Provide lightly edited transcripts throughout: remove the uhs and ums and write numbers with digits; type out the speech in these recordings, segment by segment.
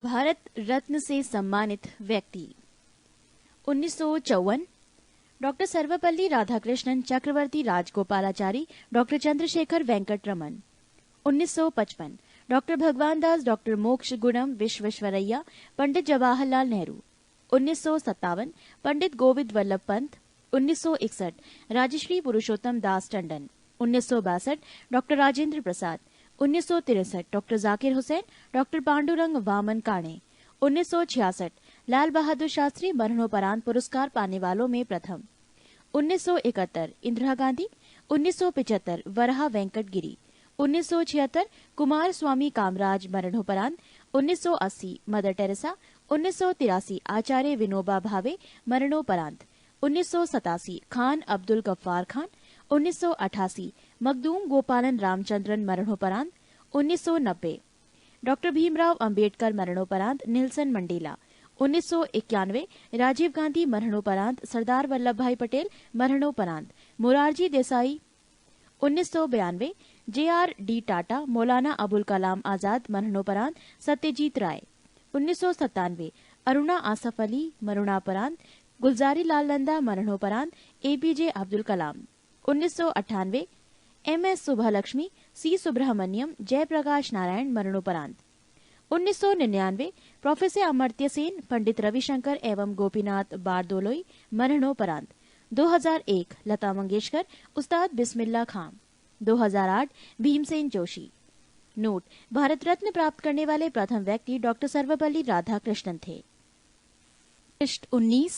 भारत रत्न से सम्मानित व्यक्ति 1954 डॉक्टर सर्वपल्ली राधाकृष्णन चक्रवर्ती राजगोपालाचारी डॉक्टर चंद्रशेखर वेंकट रमन। 1955 डॉक्टर भगवान दास डॉक्टर मोक्ष गुणम विश्वेश्वरैया पंडित जवाहरलाल नेहरू। 1957 पंडित गोविंद वल्लभ पंत। 1961 राजश्री पुरुषोत्तम Das Tandon. 1962 doctor Rajendra Prasad. 1963 doctor Zakir Hussain doctor Pandurang Vaman Kane. 1966 Lal Bahadur Shastri मरणोपरांत पुरस्कार पाने वालों में प्रथम। 1971 इंदिरा गांधी। 1975 वराहा वेंकट गिरी। 1976 कुमार स्वामी कामराज मरणोपरांत। 1980 मदर टेरेसा। 1983 आचार्य विनोबा भावे मरणोपरांत। 1987 खान अब्दुल गफ्फार खान। 1988 मखदूम गोपालन रामचंद्रन मरणोपरांत। 1990 डॉक्टर भीमराव अंबेडकर मरणोपरांत नेल्सन मंडेला। 1991 राजीव गांधी मरणोपरांत सरदार वल्लभ भाई पटेल मरणोपरांत मोरारजी देसाई। 1992 JRD टाटा मौलाना अबुल कलाम आजाद मरणोपरांत सत्यजीत राय। 1997 अरुणा आसफ अली मरणोपरांत गुलजारी लाल नंदा मरणोपरांत APJ Abdul Kalam. 1998 MS सुभालक्ष्मी C Subrahmanyam Jayaprakash Narayan मरणोपरांत। 1999 प्रोफेसर अमर्त्य सेन पंडित रविशंकर एवं गोपीनाथ बारदोलोई मरणोपरांत। 2001 लता मंगेशकर उस्ताद बिस्मिल्ला खां। 2008 भीमसेन जोशी। नोट: भारत रत्न प्राप्त करने वाले प्रथम व्यक्ति डॉक्टर सर्वपल्ली राधाकृष्णन थे। पृष्ठ 19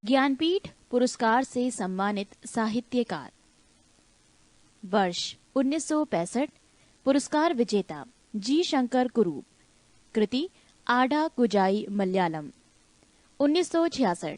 ज्ञानपीठ पुरस्कार से सम्मानित साहित्यकार। वर्ष 1965 पुरस्कार विजेता जी शंकर कुरूप। कृति आडा कुजाई मलयालम। 1966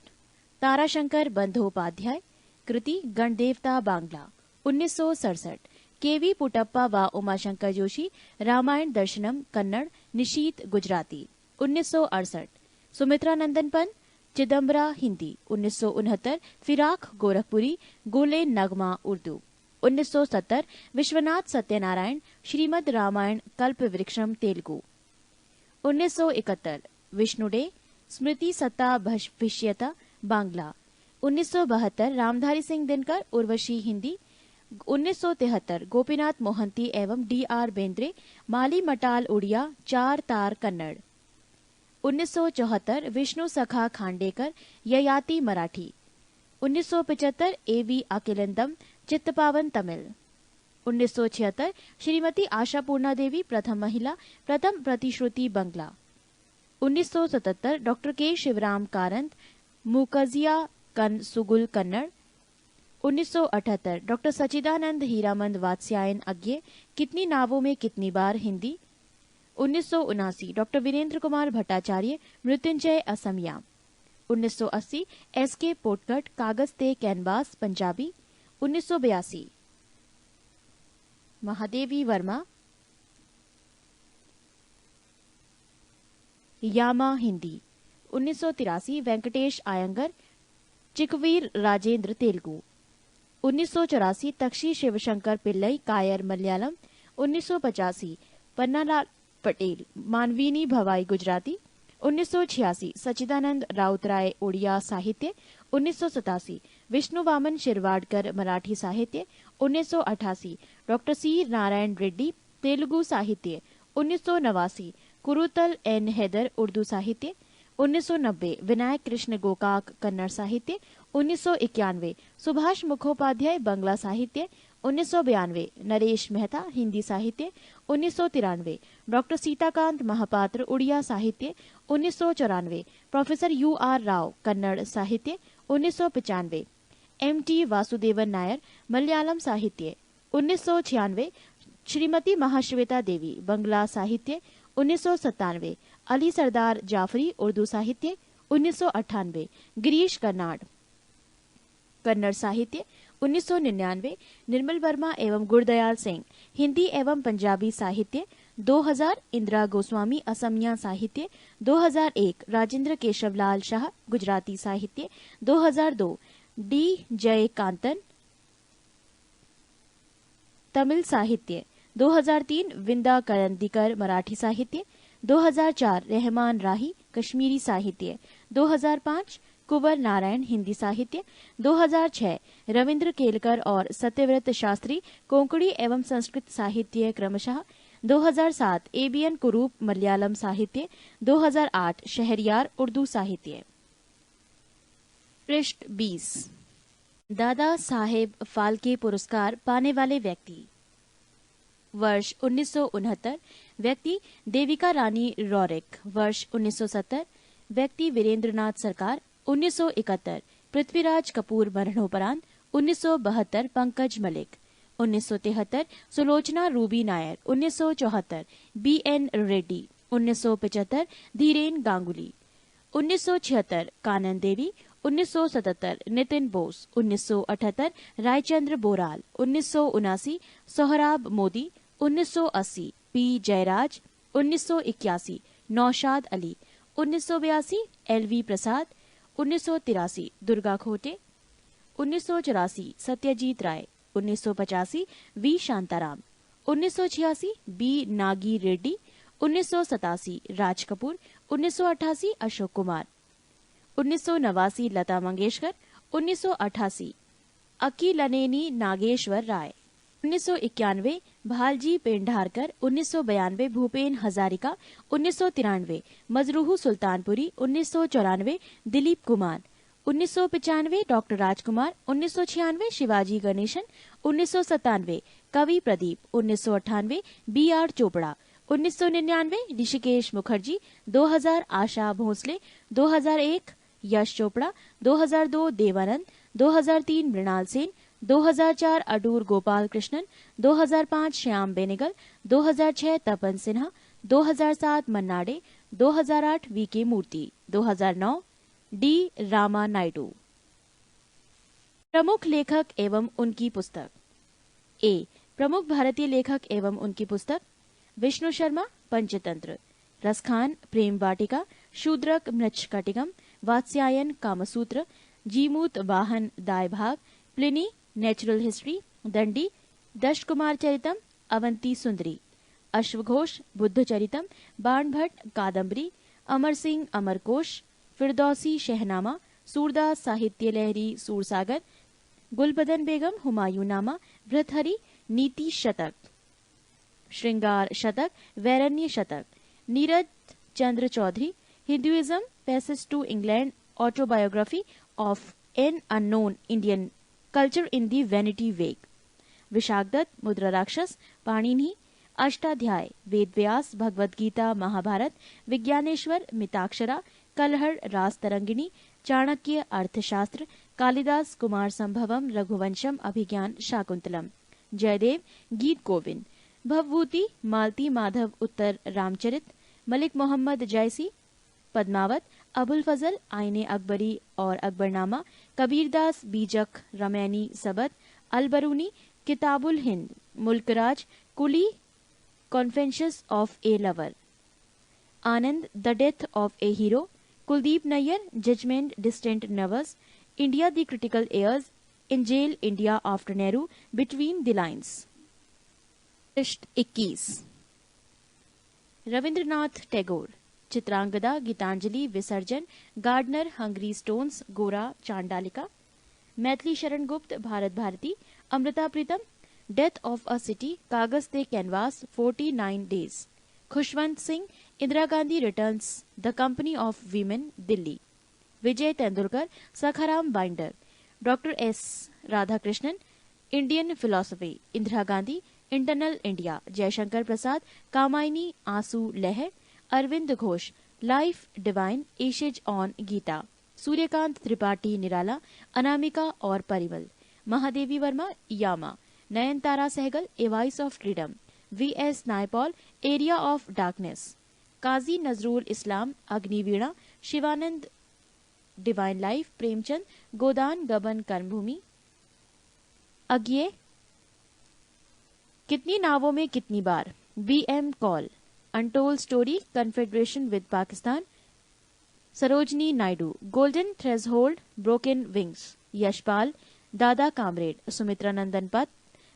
ताराशंकर बंदोपाध्याय। कृति गणदेवता बांग्ला। 1967 KV पुटप्पा व उमाशंकर जोशी रामायण दर्शनम कन्नड़ निशीत गुजराती। 1968 सुमित्रा नंदन पंत चिदम्बरा हिंदी। 1969 फिराक गोरखपुरी गोले नगमा उर्दू। 1970 विश्वनाथ सत्यनारायण श्रीमद रामायण कल्प वृक्षम तेलुगु। 1971 विष्णु डे स्मृति सत्ता भविष्यता बांग्ला। 1972 रामधारी सिंह दिनकर उर्वशी हिंदी। 1973 गोपीनाथ मोहंती एवं DR बेंद्रे माली मटाल उड़िया चार तार कन्नड़। 1974 विष्णु सखा खांडेकर ययाति मराठी। 1975 AV अकिलंदम चित्तपावन तमिल। 1976 श्रीमती आशापूर्णा देवी प्रथम महिला प्रथम प्रतिश्रुति बंगला। 1977 डॉक्टर K शिवराम कारंत मुकजिया कन सुगुल कन्नड़। 1978 डॉक्टर सचिदानंद हीरामंद वात्स्यायन अज्ञे कितनी नावों में कितनी बार हिंदी। 1979 डॉक्टर वीरेंद्र कुमार भट्टाचार्य मृत्युंजय असमिया। 1980 SK पोटकट कागज ते कैनवास पंजाबी। 1982 महादेवी वर्मा यामा हिंदी। 1983 वेंकटेश आयंगर चिकवीर राजेंद्र तेलुगु। 1984 तक्षी शिवशंकर पिल्लई कायर मलयालम। 1985 पन्नालाल पटेल मानवीनी भवाई गुजराती। 1986 सचिदानंद राउतराय ओडिया साहित्य। 1987 विष्णु वामन शिरवाडकर मराठी साहित्य। 1988 डॉक्टर C नारायण रेड्डी तेलुगु साहित्य। 1989 कुरुतल N हैदर उर्दू साहित्य। 1990 विनायक कृष्ण गोकाक कन्नड़ साहित्य। 1991 सुभाष मुखोपाध्याय बंगला साहित्य। 1992 नरेश मेहता हिंदी साहित्य। 1993 डॉक्टर सीताकांत महापात्र उड़िया साहित्य। 1994 प्रोफेसर UR राव कन्नड़ साहित्य। 1995 MT वासुदेवन नायर मलयालम साहित्य। 1996 श्रीमती महाश्वेता देवी बंगला साहित्य। 1997 अली सरदार जाफरी उर्दू साहित्य। 1998 गिरीश कर्नाड कन्नड़ साहित्य। 1999 निर्मल वर्मा एवं गुरदयाल सिंह हिंदी एवं पंजाबी साहित्य। 2000 इंदिरा गोस्वामी असमिया साहित्य। 2001 राजेंद्र केशवलाल शाह गुजराती साहित्य। 2002 D जयकांतन तमिल साहित्य। 2003 विंदा करंदीकर मराठी साहित्य। 2004 रहमान राही कश्मीरी साहित्य, 2005 कुंवर नारायण हिंदी साहित्य, 2006 रविंद्र केलकर और सत्यव्रत शास्त्री कोंकणी एवं संस्कृत साहित्य क्रमशः, 2007 एबीएन कुरूप मलयालम साहित्य, 2008 शहरयार उर्दू साहित्य। पृष्ठ 20। दादा साहेब फाल्के पुरस्कार पाने वाले व्यक्ति। वर्ष 1969 व्यक्ति देविका रानी रॉरिक। वर्ष 1970 व्यक्ति वीरेंद्रनाथ सरकार। 1971 पृथ्वीराज कपूर मरणोपरांत। 1972 Pankaj Mallick. 1973 Sulochana Ruby Nair. 1974 B N Reddy. 1975 Dhiren Ganguly. 1976 Kanan Devi. 1977 Nitin Bose. 1978 Raichand Boral. 1979 Sohrab Modi. 1980 P Jairaj. 1981 Naushad Ali. 1982 L V Prasad. 1983 Durga Khote. 1984 Satyajit Ray. 1985 V Shantaram. 1986 B Nagi Reddy. 1987 Raj Kapoor. 1988 Ashok Kumar. 1989 Lata Mangeshkar. 1988 Akkineni Nageswara Rai. 1991 Bhalji Pendharkar. 1992 Bhupen Hazarika. 1993 मजरूह Sultanpuri. 1994 Dilip Kumar. 1995 doctor Rajkumar. 1996 Shivaji Ganesan. 1997 Kavi Pradeep. 1998 B R Chopra. 1999 Hrishikesh Mukherjee. 2000 Asha Bhosle. 2001 Yash Chopra. 2002 Dev Anand. 2003 Mrinal Sen. 2004 Adoor Gopalakrishnan. 2005 Shyam Benegal. 2006 Tapan Sinha. 2007 Manna Dey. 2008 VK Murthy. 2009 D Rama Naidu. प्रमुख लेखक एवं उनकी पुस्तक। ए प्रमुख भारतीय लेखक एवं उनकी पुस्तक। विष्णु शर्मा पंचतंत्र। रसखान प्रेम वाटिका। शूद्रक मृच्छकटिकम। वात्स्यायन कामसूत्र। जीमूत वाहन दाय भाग। Pliny natural history. दंडी दश कुमार चरितम। अवंती सुंदरी। अश्वघोष बुद्ध चरितम। बाणभट्ट कादम्बरी। अमर सिंह अमरकोश। फिरदौसी शहनामा। सूरदास साहित्य लहरी सूरसागर। गुलबदन बेगम हुमायूंनामा। भृतहरि नीति शतक। श्रृंगार Shatak. Vairagya Shatak. Neeraj Chandra Chaudhuri Hinduism passage to England autobiography of an unknown Indian culture in the vanity bag. Vishakhadatta मुद्रा राक्षस। पाणिनि अष्टाध्याय। वेद व्यास भगवद गीता महाभारत। विज्ञानेश्वर मिताक्षरा। कलहड़ रास तरंगिणी। चाणक्य अर्थशास्त्र। कालिदास कुमार संभवम रघुवंशम अभिज्ञान शाकुंतलम। जयदेव गीत गोविंद। भवभूति मालती माधव उत्तर रामचरित। मलिक मोहम्मद जैसी पद्मावत। अबुल फजल आईने अकबरी और Akbarnama. Kabirdas Bijak Ramaini Sabad. Alberuni Kitabul Hind. Mulkraj Coolie confessions of a lover. Anand the death of a hero. Kuldip Nayar judgement distant nervous. India the critical years. In jail India after Nehru. Between the lines. पृष्ठ 21। रविंद्रनाथ टैगोर। चित्रांगदा गीतांजलि विसर्जन। गार्डनर हंगरी स्टोन्स गोरा चांडालिका। Maithili Sharan Gupt Bharat Bharati. Amrita Pritam death of a city. Kagaz te canvas 49 days. Khushwant Singh Indira Gandhi returns the company of women Delhi. Vijay Tendulkar Sakharam binder. Doctor S Radhakrishnan Indian philosophy. Indira Gandhi eternal India. Jaishankar Prasad Kamayani Aansu Lehar. Arvind Ghosh life divine essays on Gita. Suryakant Tripathi Nirala Anamika और Parimal. Mahadevi Verma Yama. Nayantara Sahgal a voice of freedom. V S. Naipaul area of darkness. Kazi Nazrul Islam Agniveena. Sivananda divine life. Premchand Godan Gaban Karmabhoomi. Agyeya कितनी नावों में कितनी बार। B M. Kaul untold story confederation with Pakistan. Sarojini Naidu golden threshold broken wings. Yashpal Dada comrade. Sumitra Nandan Pant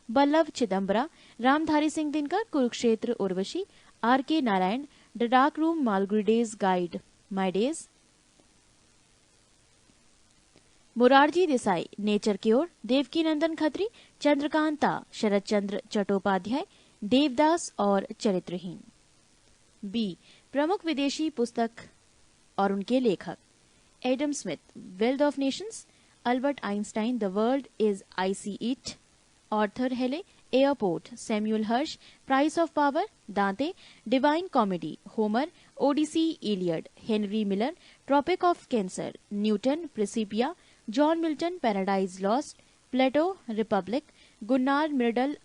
Ballabh Chidambara. Ramdhari Singh Dinkar Kurukshetra Urvashi. R K Narayan the dark room, Malgudi days, guide my days, Morarji Desai, nature की ओर, देवकी नंदन खत्री, चंद्रकांता, शरद चंद्र चट्टोपाध्याय, देवदास और चरित्रहीन। B, प्रमुख विदेशी पुस्तक और उनके लेखक, Adam Smith, wealth of nations, Albert Einstein, the world is I see it, Arthur Hailey, airport, Samuel Hersh, price of power, Dante, divine comedy, Homer, Odyssey, Iliad, Henry Miller, tropic of cancer, Newton, Principia, John Milton, paradise lost, Plato, republic, Gunnar Myrdal,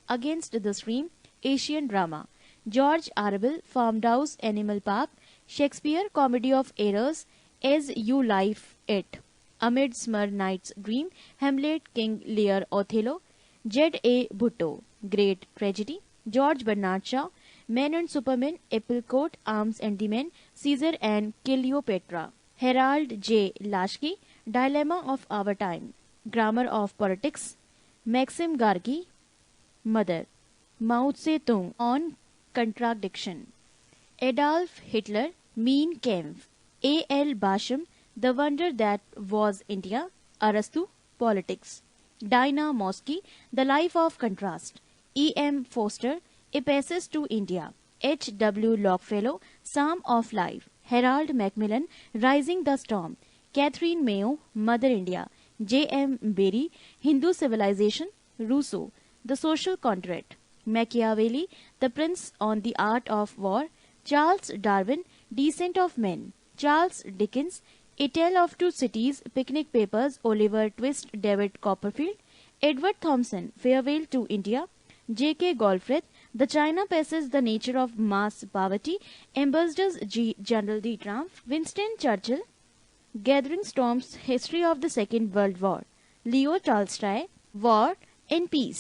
against the stream, Asian drama, George आरबिल, farm house, animal park, Shakespeare, comedy of errors, as you like it, amid summer night's dream, Hamlet, king Lear, Othello, Z A Bhutto, great tragedy, George Bernard Shaw, man and superman, applecart, arms and the man, Caesar and Cleopatra, Harold J Laski, dilemma of our time, grammar of politics, Maxim Gorky, mother, Mao Tse Tung on contradiction, Adolf Hitler, Mein Kampf, A L Basham, the wonder that was India, अरस्तु, politics, Diana Mosley, the life of contrast, E M Forster, a passage to India, H W Longfellow, साम of life, Harold Macmillan, rising the storm, Katherine Mayo, mother India, J M Barrie, Hindu civilisation, Rousseau, the social contract, Machiavelli, the prince on the art of war, Charles Darwin, descent of man, Charles Dickens, a tale of two cities, Pickwick papers, Oliver Twist, David Copperfield, Edward Thompson, farewell to India, J K Galbraith, the China passage, the nature of mass poverty, ambassadors G general de triumph, Winston Churchill, gathering storms, history of the second world war, Leo Tolstoy, war and peace.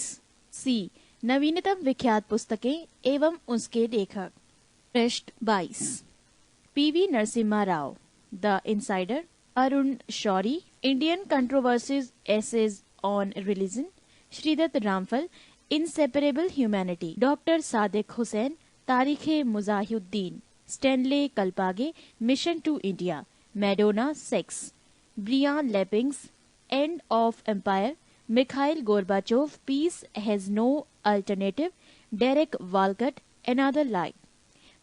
C, नवीनतम विख्यात पुस्तकें एवं उसके लेखक। पृष्ठ 22। PV Narasimha Rao, the insider, Arun Shourie, Indian controversies essays on religion, Shridath Ramphal, inseparable humanity, doctor Sadiq Hussain, तारीखे मुजाहिउद्दीन, Stanley Kalpage, mission to India, Madonna, sex, Brian Lapping, end of empire, Mikhail Gorbachev, peace has no alternative, Derek Walcott, another life,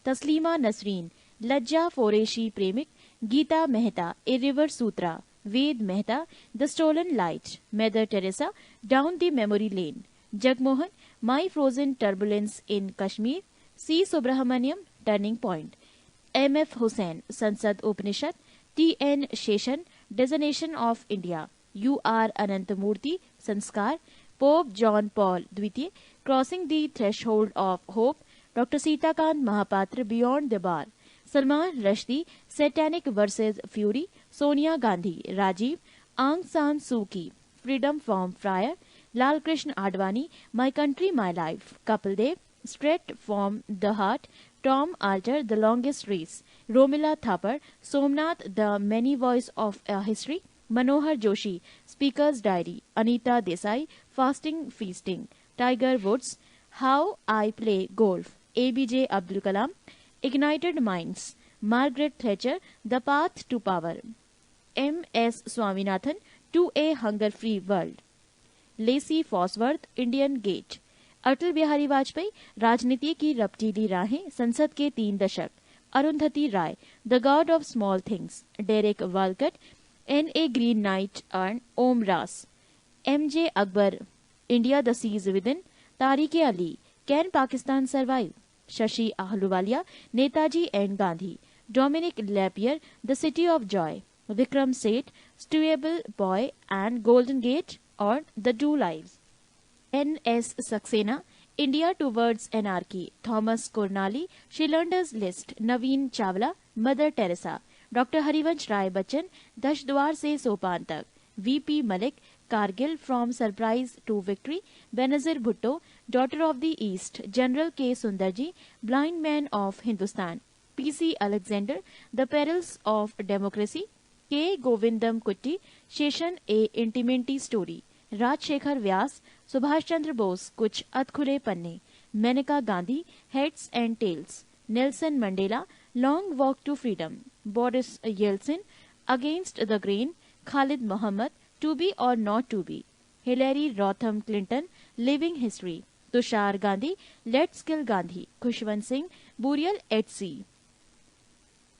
Taslima Nasrin, Lajja Forashi प्रेमिक, Gita Mehta, a river sutra, Ved Mehta, the stolen light, Mother Teresa, down the memory lane, Jagmohan, my frozen turbulence in Kashmir, C Subramaniam, turning point, M F Husain, Sansad Upanishad, T N Seshan, degeneration of India, U R Ananthamurthy, Samskara, Pope John Paul द्वितीय, crossing the threshold of hope, doctor Sitakant Mahapatra, beyond the bar, Salman Rushdie, satanic verses fury, Sonia Gandhi, Rajiv, Aung San Suu Kyi, freedom from fryer, Lal Krishna Advani, my country my life, Kapil Dev, straight from the heart, Tom Alter, the longest race, Romila Thapar, Somnath, the many voices of a history, Manohar Joshi, speaker's diary, Anita Desai, fasting feasting, Tiger Woods, how I play golf, APJ Abdul Kalam, ignited minds, Margaret Thatcher, the path to power, M S Swaminathan, to a hunger free world, Lacy Fosworth, Indian gate, Atal Bihari Vajpayee, राजनीति की रपटीली राहें, संसद के 3 दशक, Arundhati Roy, the god of small things, Derek Walcott, in a green night अर्न, Omeros, M J Akbar, India the siege within, Tariq Ali, can Pakistan survive, Shashi Ahluwalia, Netaji and Gandhi, Dominique Lapierre, the city of joy, Vikram Seth, suitable boy and golden gate और the two lives, N S Saxena, India towards anarchy, Thomas Keneally, Schindler's list, Navin Chawla, Mother Teresa, doctor Harivansh Rai Bachchan, दश द्वार से सोपान तक, VP Malik, Kargil from surprise to victory, Benazir Bhutto, daughter of the east, general K Sundarji, blind man of Hindustan, PC Alexander, the perils of democracy, K Govindan Kutty, Seshan an intimate story, Rajshekhar Vyas, Subhash Chandra Bose, कुछ अधखुले पन्ने, Maneka Gandhi, heads and tails, Nelson Mandela, long walk to freedom, Boris Yeltsin, against the grain, Khalid Mohammad, to B और not to be, Hillary Rodham Clinton, living history, Tushar Gandhi, let's kill Gandhi, Khushwant Singh, burial at sea,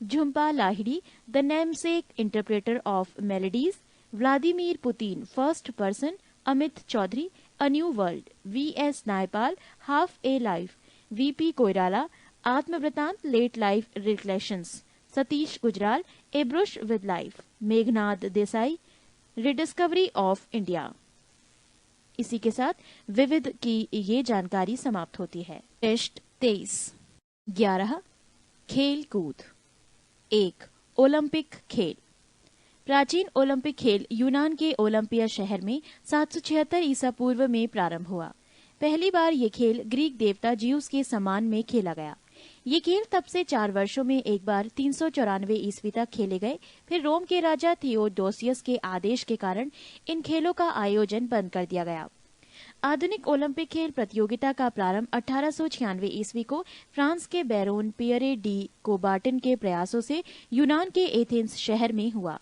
Jhumpa Lahiri, the namesake interpreter of maladies, Vladimir Putin, first person, Amit Chaudhuri, a new world, VS. Naipaul, half a life, VP. Koirala, आत्मवृतांत, late life reflections, Satish Gujral, a brush with life, Meghnad Desai, rediscovery of India. इसी के साथ विविध की ये जानकारी समाप्त होती है। टेस्ट 23। 11 खेल कूद। 1 ओलंपिक खेल। प्राचीन ओलंपिक खेल यूनान के ओलंपिया शहर में 776 ईसा पूर्व में प्रारंभ हुआ। पहली बार ये खेल ग्रीक देवता ज्यूस के सम्मान में खेला गया। ये खेल तब से 4 वर्षों में एक बार 394 ईस्वी तक खेले गए। फिर रोम के राजा थियोडोसियस के आदेश के कारण इन खेलों का आयोजन बंद कर दिया गया। आधुनिक ओलंपिक खेल प्रतियोगिता का प्रारंभ 1896 ईस्वी को फ्रांस के बैरोन पियरे डी कोबार्टन के प्रयासों से यूनान के एथेंस शहर में हुआ।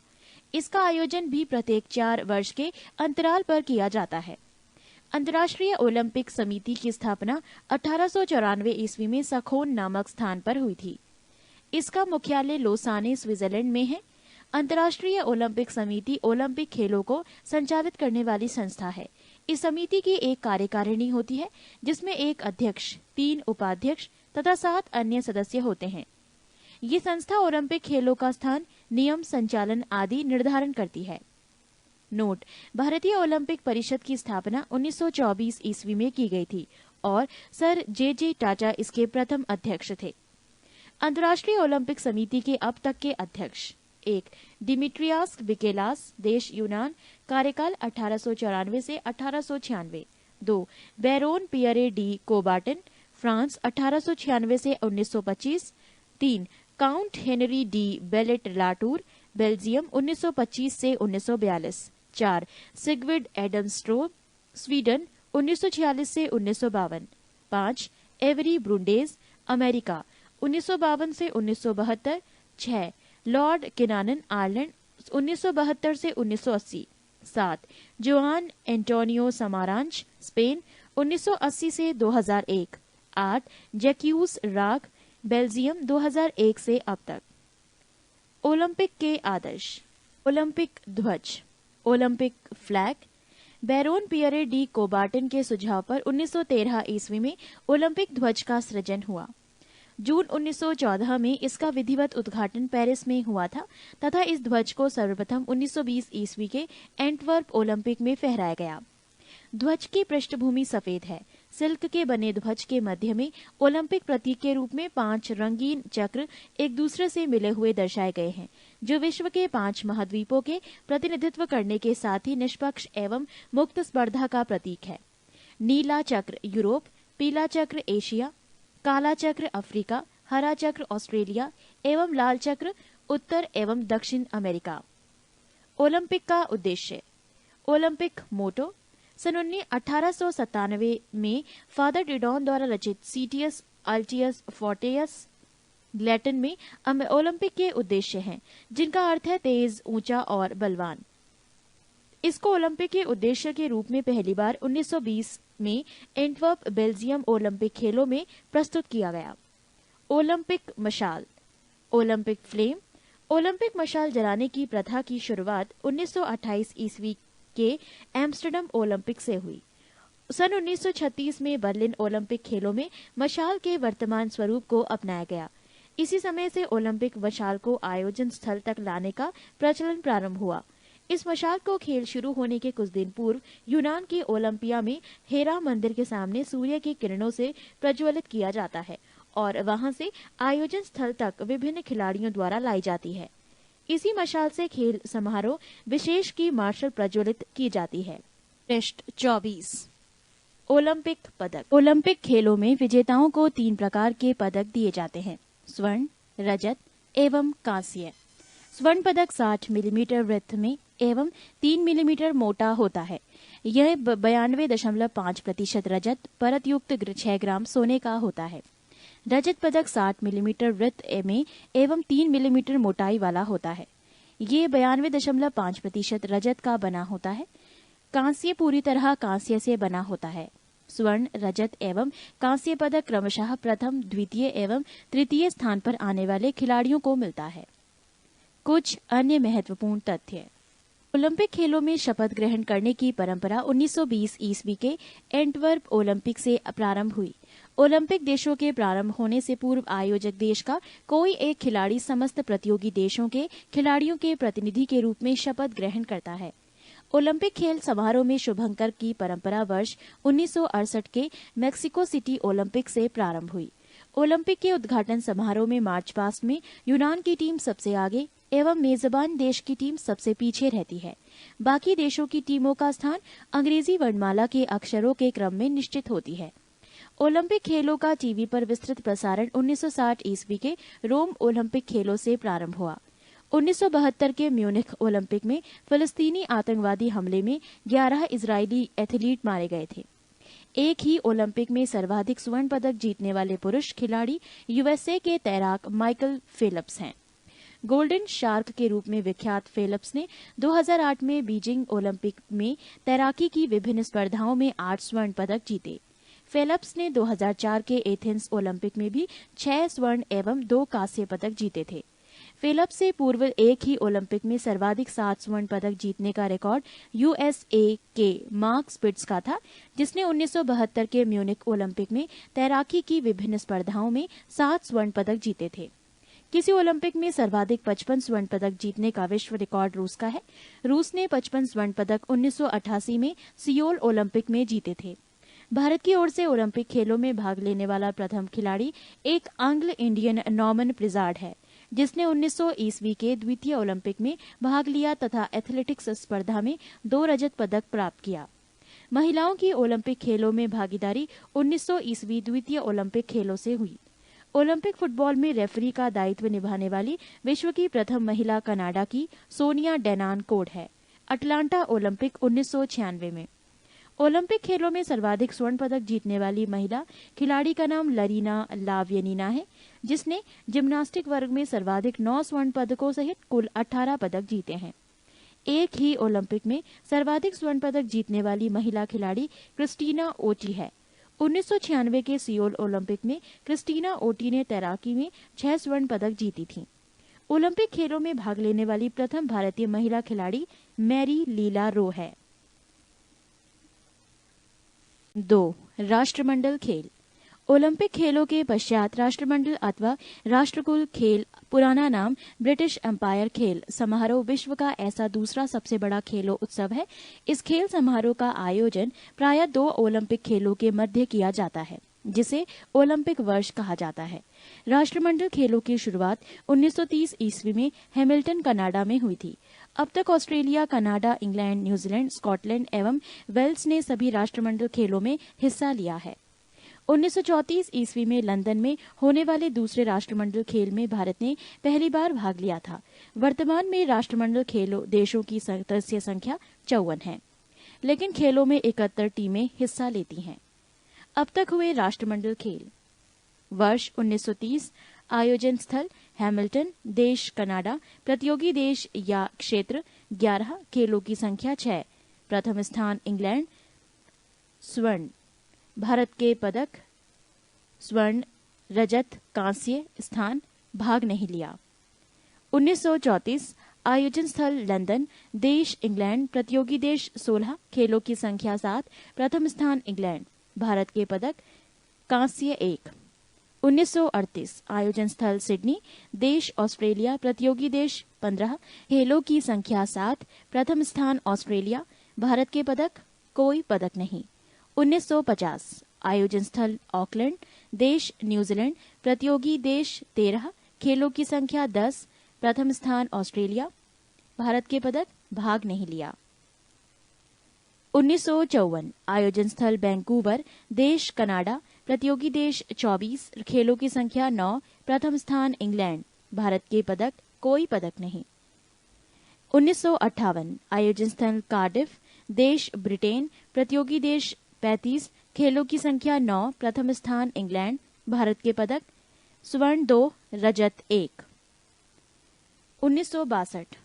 इसका आयोजन भी प्रत्येक 4 वर्ष के अंतराल पर किया जाता है। अंतर्राष्ट्रीय ओलंपिक समिति की स्थापना 1894 ईस्वी में सखोन नामक स्थान पर हुई थी। इसका मुख्यालय लोसाने, स्विट्जरलैंड में है। अंतर्राष्ट्रीय ओलंपिक समिति ओलंपिक खेलों को संचालित करने वाली संस्था है। इस समिति की एक कार्यकारिणी होती है जिसमें एक अध्यक्ष, 3 उपाध्यक्ष तथा 7 अन्य सदस्य होते हैं। ये संस्था ओलंपिक खेलों का स्थान, नियम, संचालन आदि निर्धारण करती है। नोट: भारतीय ओलंपिक परिषद की स्थापना 1924 ईस्वी में की गई थी और सर जे टाटा इसके प्रथम अध्यक्ष थे। अंतर्राष्ट्रीय ओलंपिक समिति के अब तक के अध्यक्ष: 1 डिमिट्रियास विकेलास, देश यूनान, कार्यकाल 1894 से 1896। 2 बैरोन पियरे डी कोबार्टन, फ्रांस, 1896 से 1925। 3 count Henry D ballot Latur, Belgium, 1925 से 1942। 4 सिगविड एडमस्ट्रोम, स्वीडन, 1946 से 1952। 5 एवरी ब्रुंडेज, अमेरिका, 1952 से 1972। 6 लॉर्ड किनानन, आयरलैंड, 1972 से 1980। 7 जोआन एंटोनियो समारांच, स्पेन, 1980 से 2001। 8 जैक्यूस राग, बेल्जियम, 2001 से अब तक। ओलंपिक के आदर्श। ओलंपिक ध्वज, Olympic flag. Baron Pierre de Coubertin के सुझाव पर 1913 ईस्वी में ओलंपिक ध्वज का सृजन हुआ। जून 1914 में इसका विधिवत उद्घाटन पेरिस में हुआ था तथा इस ध्वज को सर्वप्रथम 1920 ईस्वी के एंटवर्प ओलंपिक में फहराया गया। ध्वज की पृष्ठभूमि सफेद है। सिल्क के बने ध्वज के मध्य में ओलंपिक प्रतीक के रूप में 5 रंगीन चक्र एक दूसरे से मिले हुए दर्शाए गए हैं, जो विश्व के 5 महाद्वीपों के प्रतिनिधित्व करने के साथ ही निष्पक्ष एवं मुक्त स्पर्धा का प्रतीक है। नीला चक्र यूरोप, पीला चक्र एशिया, काला चक्र अफ्रीका, हरा चक्र ऑस्ट्रेलिया एवं लाल चक्र उत्तर एवं दक्षिण अमेरिका। ओलंपिक का उद्देश्य। ओलंपिक मोटो। सन 1897 में फादर डिडॉन द्वारा रचित सीटियस अल्टियस फोर्टियस लैटिन में ओलंपिक के उद्देश्य हैं, जिनका अर्थ है तेज, ऊंचा और बलवान। इसको ओलंपिक के उद्देश्य के रूप में पहली बार 1920 में एंटवर्प, बेल्जियम ओलंपिक खेलों में प्रस्तुत किया गया। ओलंपिक मशाल, ओलंपिक फ्लेम। ओलंपिक मशाल जलाने की प्रथा की शुरुआत 1928 ईस्वी के एम्स्टर्डम ओलंपिक से हुई। सन 1936 में बर्लिन ओलंपिक खेलों में मशाल के वर्तमान स्वरूप को अपनाया गया। इसी समय से ओलंपिक मशाल को आयोजन स्थल तक लाने का प्रचलन प्रारंभ हुआ। इस मशाल को खेल शुरू होने के कुछ दिन पूर्व यूनान के ओलंपिया में हेरा मंदिर के सामने सूर्य की किरणों से प्रज्वलित किया जाता है और वहां से आयोजन स्थल तक विभिन्न खिलाड़ियों द्वारा लाई जाती है। इसी मशाल से खेल समारोह विशेष की मार्शल प्रज्वलित की जाती है। टेस्ट 24। ओलंपिक पदक। ओलंपिक खेलों में विजेताओं को 3 प्रकार के पदक दिए जाते हैं: स्वर्ण, रजत एवं कांस्य। स्वर्ण पदक 60 मिलीमीटर वृत्त में एवं 3 मिलीमीटर मोटा होता है। यह 92.5% रजत, परत युक्त 6 ग्राम सोने का होता है। रजत पदक 60 मिलीमीटर वृत्त में एवं 3 मिलीमीटर मोटाई वाला होता है। ये 92.5% रजत का बना होता है। कांस्य पूरी तरह कांस्य से बना होता है। स्वर्ण, रजत एवं कांस्य पदक क्रमशः प्रथम, द्वितीय एवं तृतीय स्थान पर आने वाले खिलाड़ियों को मिलता है। कुछ अन्य महत्वपूर्ण तथ्य। ओलंपिक खेलों में शपथ ग्रहण करने की परंपरा 1920 ईस्वी के एंटवर्प ओलंपिक से प्रारंभ हुई। ओलंपिक देशों के प्रारंभ होने से पूर्व आयोजक देश का कोई एक खिलाड़ी समस्त प्रतियोगी देशों के खिलाड़ियों के प्रतिनिधि के रूप में शपथ ग्रहण करता है। ओलंपिक खेल समारोह में शुभंकर की परंपरा वर्ष 1968 के मेक्सिको सिटी ओलंपिक से प्रारंभ हुई। ओलंपिक के उद्घाटन समारोह में मार्च पास्ट में यूनान की टीम सबसे आगे एवं मेजबान देश की टीम सबसे पीछे रहती है। बाकी देशों की टीमों का स्थान अंग्रेजी वर्णमाला के अक्षरों के क्रम में निश्चित होती है। ओलंपिक खेलों का टीवी पर विस्तृत प्रसारण 1960 ईस्वी के रोम ओलंपिक खेलों से प्रारंभ हुआ। 1972 के म्यूनिख ओलंपिक में फिलिस्तीनी आतंकवादी हमले में 11 इजरायली एथलीट मारे गए थे। एक ही ओलंपिक में सर्वाधिक स्वर्ण पदक जीतने वाले पुरुष खिलाड़ी यूएसए के तैराक माइकल फेल्प्स हैं। गोल्डन शार्क के रूप में विख्यात फेल्प्स ने 2008 में बीजिंग ओलंपिक में तैराकी की विभिन्न स्पर्धाओं में 8 स्वर्ण पदक जीते। फेल्प्स ने 2004 के एथेंस ओलंपिक में भी 6 स्वर्ण एवं 2 कांस्य पदक जीते थे। फेल्प्स से पूर्व एक ही ओलंपिक में सर्वाधिक 7 स्वर्ण पदक जीतने का रिकॉर्ड यूएसए के मार्क स्पिट्ज का था, जिसने 1972 के म्यूनिख ओलंपिक में तैराकी की विभिन्न स्पर्धाओं में 7 स्वर्ण पदक जीते थे। किसी ओलंपिक में सर्वाधिक 55 स्वर्ण पदक जीतने का विश्व रिकॉर्ड रूस का है। रूस ने 55 स्वर्ण पदक 1988 में सियोल ओलंपिक में जीते थे। भारत की ओर से ओलंपिक खेलों में भाग लेने वाला प्रथम खिलाड़ी एक एंग्लो इंडियन नॉर्मन प्रिजार्ड है, जिसने 1900 ईस्वी के द्वितीय ओलंपिक में भाग लिया तथा एथलेटिक्स स्पर्धा में 2 रजत पदक प्राप्त किया। महिलाओं की ओलंपिक खेलों में भागीदारी 1900 ईस्वी द्वितीय ओलंपिक खेलों से हुई। ओलंपिक फुटबॉल में रेफरी का दायित्व निभाने वाली विश्व की प्रथम महिला कनाडा की सोनिया डेनान कोड है। अटलांटा ओलंपिक 1996 में। ओलंपिक खेलों में सर्वाधिक स्वर्ण पदक जीतने वाली महिला खिलाड़ी का नाम लरीना लावियनीना है, जिसने जिम्नास्टिक वर्ग में सर्वाधिक 9 स्वर्ण पदकों सहित कुल 18 पदक जीते हैं। एक ही ओलंपिक में सर्वाधिक स्वर्ण पदक जीतने वाली महिला खिलाड़ी क्रिस्टीना ओटी है। 1996 के सियोल ओलंपिक में क्रिस्टीना ओटी ने तैराकी में 6 स्वर्ण पदक जीती थी। ओलंपिक खेलों में भाग लेने वाली प्रथम भारतीय महिला खिलाड़ी मैरी लीला रो है। 2. राष्ट्रमंडल खेल। ओलंपिक खेलों के पश्चात राष्ट्रमंडल अथवा राष्ट्रकुल खेल, पुराना नाम ब्रिटिश एम्पायर खेल समारोह विश्व का ऐसा दूसरा सबसे बड़ा खेलों उत्सव है। इस खेल समारोह का आयोजन प्रायः 2 ओलंपिक खेलों के मध्य किया जाता है, जिसे ओलंपिक वर्ष कहा जाता है। राष्ट्रमंडल खेलों की शुरुआत 1930 ईस्वी में हैमिल्टन, कनाडा में हुई थी। अब तक Australia, Canada, England, New Zealand, Scotland एवं वेल्स ने सभी राष्ट्रमंडल खेलों में हिस्सा लिया है। 1934 ईस्वी में लंदन में होने वाले दूसरे राष्ट्रमंडल खेल में भारत ने पहली बार भाग लिया था। वर्तमान में राष्ट्रमंडल खेलों देशों की सदस्य संख्या 54 है, लेकिन खेलों में 71 टीमें हिस्सा लेती हैं। अब तक हुए राष्ट्रमंडल खेल। वर्ष 1930, आयोजन स्थल हैमिल्टन, देश कनाडा, प्रतियोगी देश या क्षेत्र 11, खेलों की संख्या 6, प्रथम स्थान इंग्लैंड, स्वर्ण, भारत के पदक स्वर्ण, रजत, कांस्य स्थान, भाग नहीं लिया। 1934, आयोजन स्थल लंदन, देश इंग्लैंड, प्रतियोगी देश 16, खेलों की संख्या 7, प्रथम स्थान इंग्लैंड, भारत के पदक कांस्य 1। 1938, आयोजन स्थल सिडनी, देश ऑस्ट्रेलिया, प्रतियोगी देश 15, खेलों की संख्या 7, प्रथम स्थान ऑस्ट्रेलिया, भारत के पदक कोई पदक नहीं। 1950, आयोजन स्थल ऑकलैंड, देश न्यूजीलैंड, प्रतियोगी देश 13, खेलों की संख्या 10, प्रथम स्थान ऑस्ट्रेलिया, भारत के पदक भाग नहीं लिया। 1954, आयोजन स्थल वैंकूवर, देश कनाडा, प्रतियोगी देश 24, खेलों की संख्या 9, प्रथम स्थान इंग्लैंड, भारत के पदक कोई पदक नहीं। 1958, आयोजन स्थल कार्डिफ, देश ब्रिटेन, प्रतियोगी देश 35, खेलों की संख्या 9, प्रथम स्थान इंग्लैंड, भारत के पदक स्वर्ण 2, रजत 1। 1962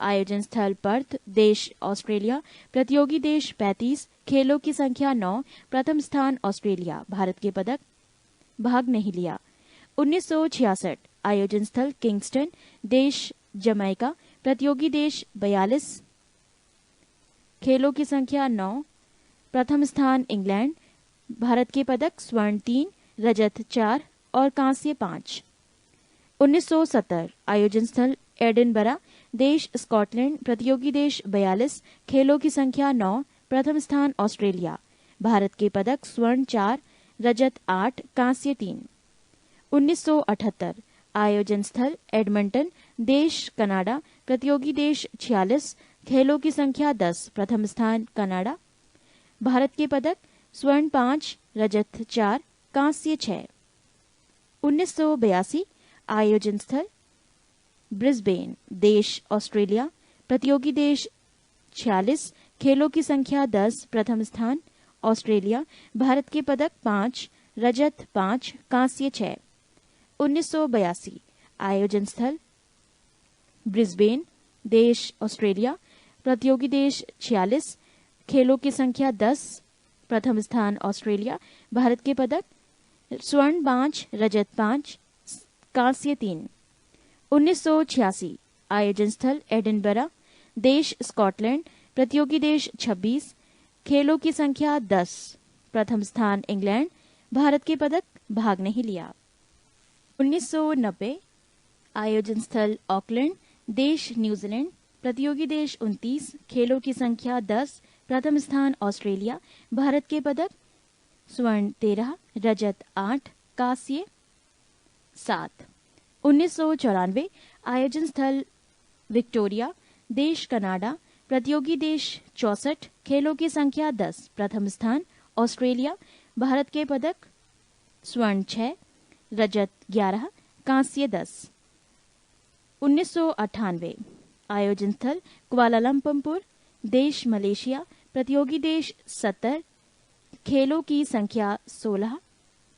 आयोजन स्थल पर्थ, देश ऑस्ट्रेलिया, प्रतियोगी देश 35, खेलों की संख्या 9, प्रथम स्थान ऑस्ट्रेलिया, भारत के पदक भाग नहीं लिया। 1966 आयोजन स्थल किंगस्टन, देश जमैका, प्रतियोगी देश 42, खेलों की संख्या 9, प्रथम स्थान इंग्लैंड, भारत के पदक स्वर्ण 3, रजत 4 और कांस्य 5। 1970 आयोजन स्थल एडिनबरा, देश स्कॉटलैंड, प्रतियोगी देश 42, खेलों की संख्या 9, प्रथम स्थान ऑस्ट्रेलिया, भारत के पदक स्वर्ण 4, रजत 8, कांस्य 3। 1978 आयोजन स्थल एडमंटन, देश कनाडा, प्रतियोगी देश 46, खेलों की संख्या 10, प्रथम स्थान कनाडा, भारत के पदक स्वर्ण 5, रजत 4, कांस्य 6। 1982 आयोजन स्थल ब्रिस्बेन, देश ऑस्ट्रेलिया, प्रतियोगी देश 46, खेलों की संख्या 10, प्रथम स्थान ऑस्ट्रेलिया, भारत के पदक 5, रजत 5, कांस्य 6। 1982 आयोजन स्थल ब्रिस्बेन, देश ऑस्ट्रेलिया, प्रतियोगी देश 46, खेलों की संख्या 10, प्रथम स्थान ऑस्ट्रेलिया, भारत के पदक स्वर्ण 5, रजत 5, कांस्य 3। 1986 आयोजन स्थल एडिनबरा, देश स्कॉटलैंड, प्रतियोगी देश 26, खेलों की संख्या 10, प्रथम स्थान इंग्लैंड, भारत के पदक भाग नहीं लिया। 1990 आयोजन स्थल ऑकलैंड, देश न्यूजीलैंड, प्रतियोगी देश 29, खेलों की संख्या 10, प्रथम स्थान ऑस्ट्रेलिया, भारत के पदक स्वर्ण 13, रजत 8, कांस्य 7। 1994 आयोजन स्थल विक्टोरिया, देश कनाडा, प्रतियोगी देश 64, खेलों की संख्या 10, प्रथम स्थान ऑस्ट्रेलिया, भारत के पदक स्वर्ण 6, रजत 11, कांस्य 10। 1998 आयोजन स्थल कुआलालंपुर, देश मलेशिया, प्रतियोगी देश 70, खेलों की संख्या 16,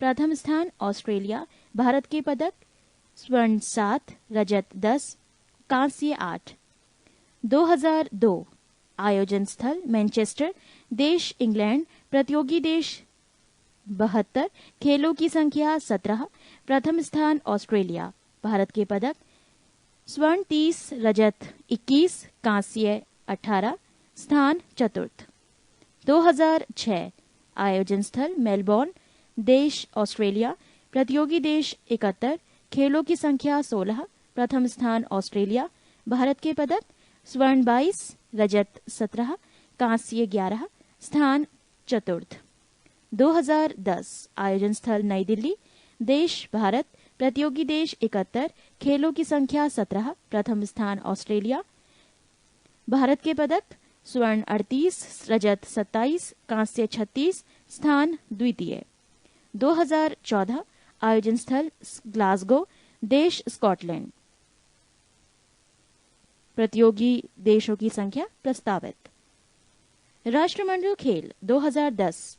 प्रथम स्थान ऑस्ट्रेलिया, भारत के पदक स्वर्ण 7, रजत 10, कांस्य 8। 2002 आयोजन स्थल मैनचेस्टर, देश इंग्लैंड, प्रतियोगी देश 72, खेलों की संख्या 17, प्रथम स्थान ऑस्ट्रेलिया, भारत के पदक स्वर्ण 30, रजत 21, कांस्य 18, स्थान चतुर्थ। 2006 आयोजन स्थल मेलबोर्न, देश ऑस्ट्रेलिया, प्रतियोगी देश 71, खेलों की संख्या 16, प्रथम स्थान ऑस्ट्रेलिया, भारत के पदक स्वर्ण 22, रजत 17, कांस्य 11, स्थान चतुर्थ। 2010 आयोजन स्थल नई दिल्ली, देश भारत, प्रतियोगी देश 71, खेलों की संख्या 17, प्रथम स्थान ऑस्ट्रेलिया, भारत के पदक स्वर्ण 38, रजत 27, कांस्य 36, स्थान द्वितीय। 2014 आयोजन स्थल ग्लासगो, देश स्कॉटलैंड, प्रतियोगी देशों की संख्या प्रस्तावित। राष्ट्रमंडल खेल 2010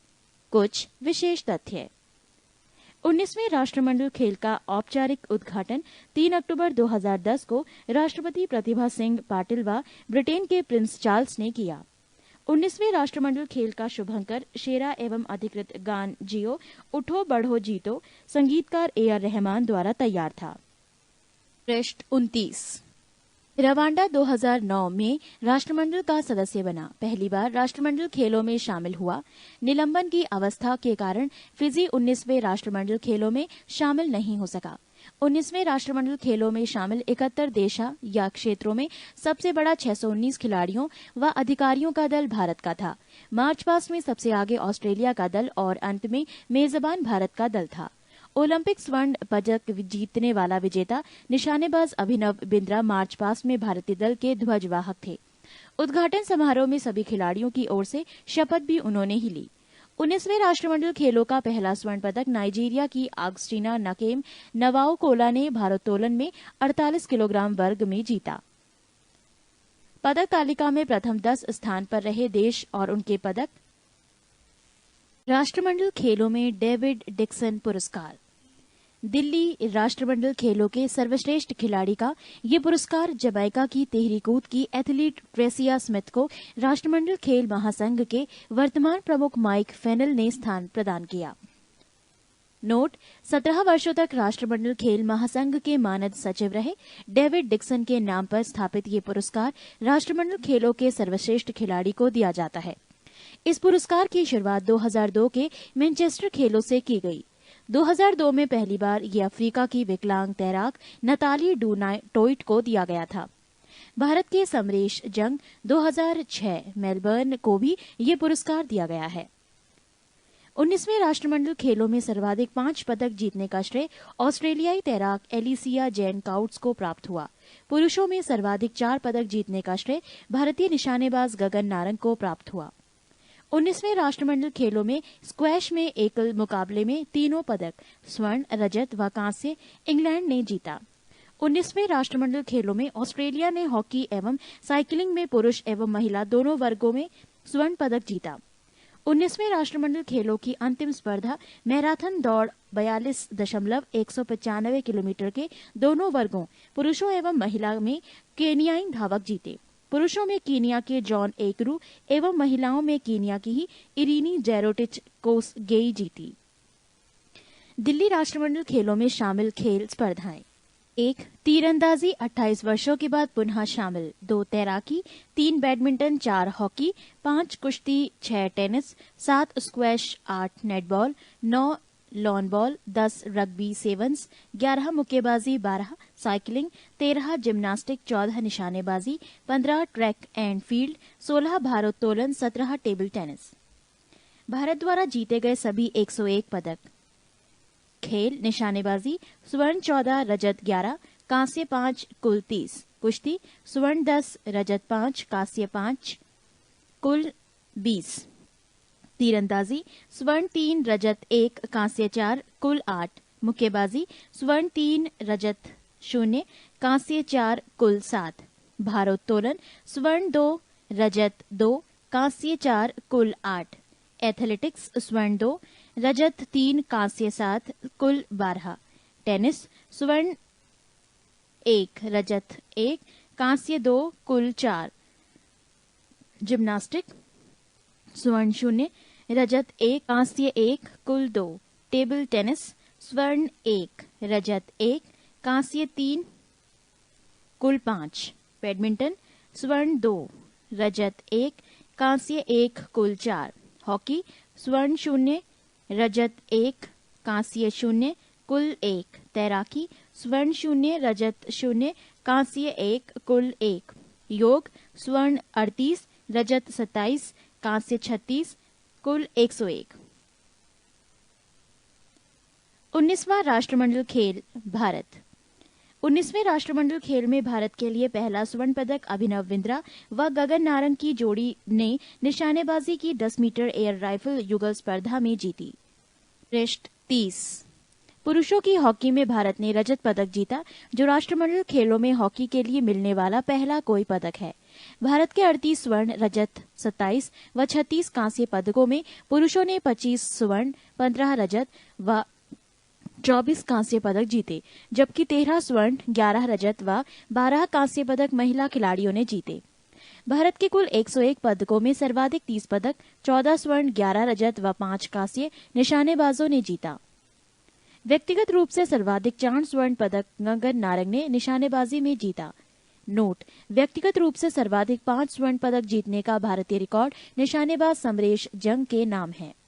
कुछ विशेष तथ्य। 19वें राष्ट्रमंडल खेल का औपचारिक उद्घाटन 3 अक्टूबर 2010 को राष्ट्रपति प्रतिभा सिंह पाटिल व ब्रिटेन के प्रिंस चार्ल्स ने किया। 19वें राष्ट्रमंडल खेल का शुभंकर शेरा एवं अधिकृत गान जियो उठो बढ़ो जीतो संगीतकार AR रहमान द्वारा तैयार था। पृष्ठ 29। रवांडा 2009 में राष्ट्रमंडल का सदस्य बना, पहली बार राष्ट्रमंडल खेलों में शामिल हुआ। निलंबन की अवस्था के कारण फिजी 19वें राष्ट्रमंडल खेलों में शामिल नहीं हो सका। 19वें राष्ट्रमंडल खेलों में शामिल 71 देशा या क्षेत्रों में सबसे बड़ा 619 खिलाड़ियों व अधिकारियों का दल भारत का था। मार्च पास्ट में सबसे आगे ऑस्ट्रेलिया का दल और अंत में मेजबान भारत का दल था। ओलंपिक स्वर्ण पदक जीतने वाला विजेता निशानेबाज अभिनव बिंद्रा मार्च पास्ट में भारतीय दल के ध्वजवाहक थे। उद्घाटन समारोह में सभी खिलाड़ियों की ओर से शपथ भी उन्होंने ही ली। 19वें राष्ट्रमंडल खेलों का पहला स्वर्ण पदक नाइजीरिया की आगस्टीना नकेम नवाओकोला ने भारोत्तोलन में 48 किलोग्राम वर्ग में जीता। पदक तालिका में प्रथम 10 स्थान पर रहे देश और उनके पदक। राष्ट्रमंडल खेलों में डेविड डिक्सन पुरस्कार। दिल्ली राष्ट्रमंडल खेलों के सर्वश्रेष्ठ खिलाड़ी का ये पुरस्कार जमैका की तिहरी कूद की एथलीट ट्रेसिया स्मिथ को राष्ट्रमंडल खेल महासंघ के वर्तमान प्रमुख माइक फेनल ने स्थान प्रदान किया। नोट: 17 वर्षों तक राष्ट्रमंडल खेल महासंघ के मानद सचिव रहे डेविड डिक्सन के नाम पर स्थापित ये पुरस्कार राष्ट्रमंडल खेलों के सर्वश्रेष्ठ खिलाड़ी को दिया जाता है। इस पुरस्कार की शुरुआत 2002 के मैनचेस्टर खेलों से की गई। 2002 में पहली बार ये अफ्रीका की विकलांग तैराक नताली डू टोइट को दिया गया था। भारत के समरेश जंग 2006 मेलबर्न को भी ये पुरस्कार दिया गया है। 19वें राष्ट्रमंडल खेलों में सर्वाधिक 5 पदक जीतने का श्रेय ऑस्ट्रेलियाई तैराक एलिसिया जैन काउट्स को प्राप्त हुआ। पुरुषों में सर्वाधिक 4 पदक जीतने का श्रेय भारतीय निशानेबाज गगन नारंग को प्राप्त हुआ। 19वें राष्ट्रमंडल खेलों में स्क्वैश में एकल मुकाबले में तीनों पदक स्वर्ण, रजत व कांस्य इंग्लैंड ने जीता। 19वें राष्ट्रमंडल खेलों में ऑस्ट्रेलिया ने हॉकी एवं साइकिलिंग में पुरुष एवं महिला दोनों वर्गों में स्वर्ण पदक जीता। 19वें राष्ट्रमंडल खेलों की अंतिम स्पर्धा मैराथन दौड़ 42.195 किलोमीटर के दोनों वर्गों पुरुषों एवं महिला में केनियाई धावक जीते। पुरुषों में कीनिया के जॉन एकरू एवं महिलाओं में कीनिया की ही इरीनी जेरोटिच कोसगेई जीती। दिल्ली राष्ट्रमंडल खेलों में शामिल खेल स्पर्धाएं: 1. तीरंदाजी 28 वर्षों के बाद पुनः शामिल। 2. तैराकी। 3. बैडमिंटन। 4. हॉकी। 5. कुश्ती। 6. Tennis. 7. Squash. 8. Netball. 9. Lawn ball. 10. Rugby sevens. 11. मुक्केबाजी। 12. साइकिलिंग। 13. जिम्नास्टिक। 14. निशानेबाजी। 15. Track and field. 16. भारोत्तोलन। 17. Table tennis. भारत द्वारा जीते गए सभी 101 पदक। खेल: निशानेबाजी स्वर्ण 14, रजत 11, कांस्य 5, कुल 30। कुश्ती स्वर्ण 10, रजत 5, कांस्य 5, कुल 20। तीरंदाजी स्वर्ण 3, रजत 1, कांस्य 4, कुल 8। मुक्केबाजी स्वर्ण 3, रजत 0, कांस्य 4, कुल 7। भारोत्तोलन स्वर्ण 2, रजत 2, कांस्य 4, कुल 8। एथलेटिक्स स्वर्ण 2, रजत 3, कांस्य 7, कुल 12। टेनिस स्वर्ण 1, रजत 1, कांस्य 2, कुल 4। जिम्नास्टिक स्वर्ण 0, रजत 1, कांस्य 1, कुल 2। टेबल टेनिस स्वर्ण 1, रजत 1, कांस्य 3, कुल 5। बैडमिंटन स्वर्ण 2, रजत 1, कांस्य 1, कुल 4। हॉकी स्वर्ण 0, रजत 1, कांस्य 0, कुल 1। तैराकी स्वर्ण 0, रजत 0, कांस्य 1, कुल 1। योग स्वर्ण 38, रजत 27, कांस्य 36, कुल 101। 19वां राष्ट्रमंडल खेल भारत। 19वें राष्ट्रमंडल खेल में भारत के लिए पहला स्वर्ण पदक अभिनव बिंद्रा व गगन नारंग की जोड़ी ने निशानेबाजी की 10 मीटर एयर राइफल युगल स्पर्धा में जीती। पृष्ठ 30। पुरुषों की हॉकी में भारत ने रजत पदक जीता, जो राष्ट्रमंडल खेलों में हॉकी के लिए मिलने वाला पहला कोई पदक है। भारत के 38 स्वर्ण, रजत 27 व 36 कांस्य पदकों में पुरुषों ने 25 स्वर्ण, 15 रजत व 24 कांस्य पदक जीते, जबकि 13 स्वर्ण, 11 रजत व 12 कांस्य पदक महिला खिलाड़ियों ने जीते। भारत के कुल 101 पदकों में सर्वाधिक 30 पदक, 14 स्वर्ण, 11 रजत व 5 कांस्य निशानेबाजों ने जीता। व्यक्तिगत रूप से सर्वाधिक 4 स्वर्ण पदक गगन नारंग ने निशानेबाजी में जीता। नोट: व्यक्तिगत रूप से सर्वाधिक 5 स्वर्ण पदक जीतने का भारतीय रिकॉर्ड निशानेबाज समरेश जंग के नाम है।